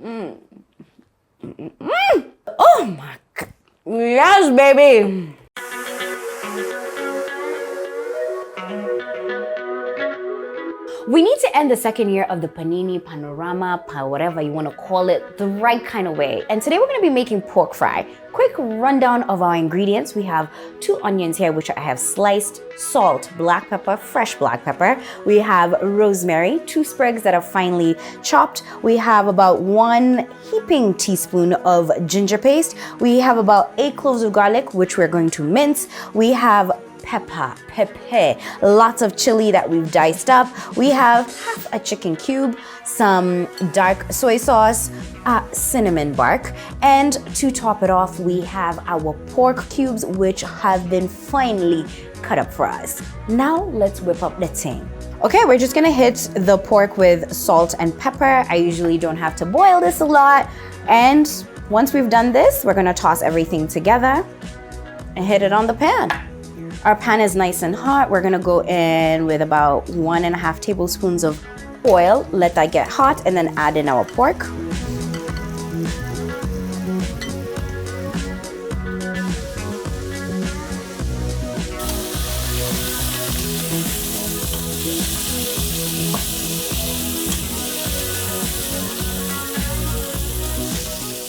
Oh my God. Yes, baby. We need to end the second year of the panini, panorama, whatever you want to call it, the right kind of way. And today we're going to be making pork fry. Quick rundown of our ingredients. We have 2 onions here, which I have sliced, salt, black pepper, fresh black pepper. We have rosemary, 2 sprigs that are finely chopped. We have about 1 heaping teaspoon of ginger paste. We have about 8 cloves of garlic, which we're going to mince. We have pepper, lots of chili that we've diced up. We have half a chicken cube, some dark soy sauce, cinnamon bark, and to top it off, we have our pork cubes, which have been finely cut up for us. Now let's whip up the thing. Okay, we're just gonna hit the pork with salt and pepper. I usually don't have to boil this a lot. And once we've done this, we're gonna toss everything together and hit it on the pan. Our pan is nice and hot. We're gonna go in with about 1.5 tablespoons of oil. Let that get hot and then add in our pork.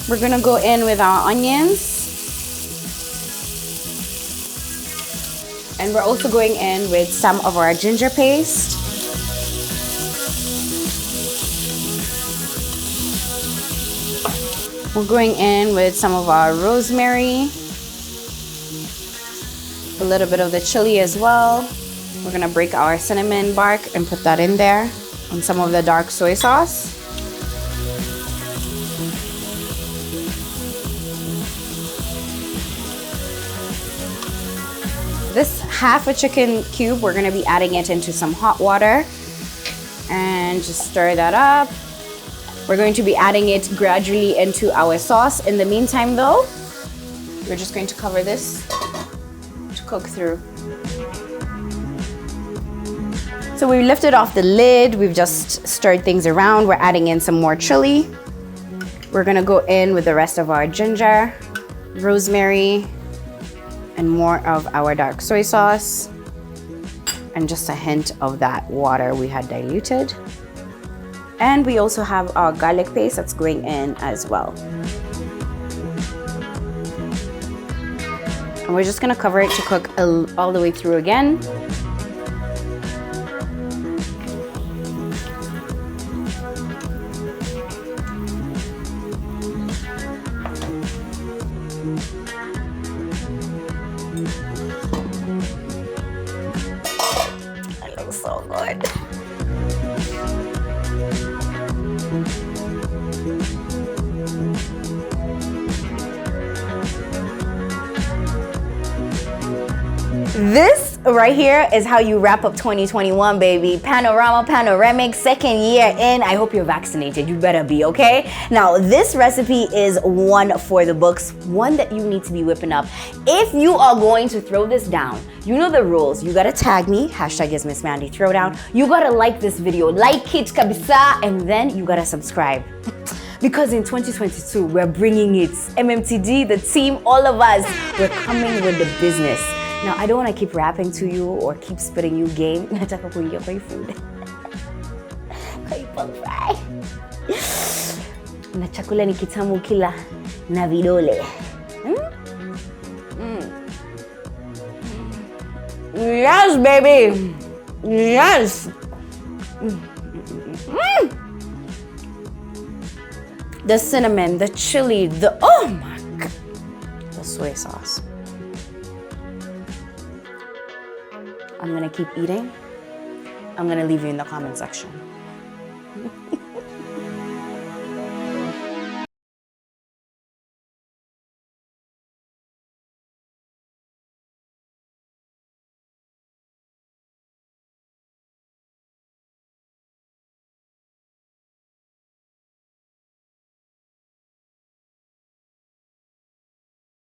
We're gonna go in with our onions. And we're also going in with some of our ginger paste. We're going in with some of our rosemary, a little bit of the chili as well. We're gonna break our cinnamon bark and put that in there, and some of the dark soy sauce. This half a chicken cube, we're gonna be adding it into some hot water and just stir that up. We're going to be adding it gradually into our sauce. In the meantime though, we're just going to cover this to cook through. So we lifted off the lid, we've just stirred things around. We're adding in some more chili. We're gonna go in with the rest of our ginger, rosemary, and more of our dark soy sauce, and just a hint of that water we had diluted. And we also have our garlic paste that's going in as well. And we're just gonna cover it to cook all the way through again. So good. This right here is how you wrap up 2021, baby. Panoramic, second year in. I hope you're vaccinated. You better be, okay? Now, this recipe is one for the books, one that you need to be whipping up. If you are going to throw this down, you know the rules. You gotta tag me, hashtag is Miss Mandi Throwdown. You gotta like this video, like it kabisa, and then you gotta subscribe. Because in 2022, we're bringing it. MMTD, the team, all of us, we're coming with the business. Now, I don't want to keep rapping to you or keep spitting you game. Nataka kuingia kwa hii food. Kwa hii pork fry. Na chakula ni kitamu kila na vidole. Yes, baby. Yes. The cinnamon, the chili, oh my God. The soy sauce. I'm gonna keep eating. I'm gonna leave you in the comment section.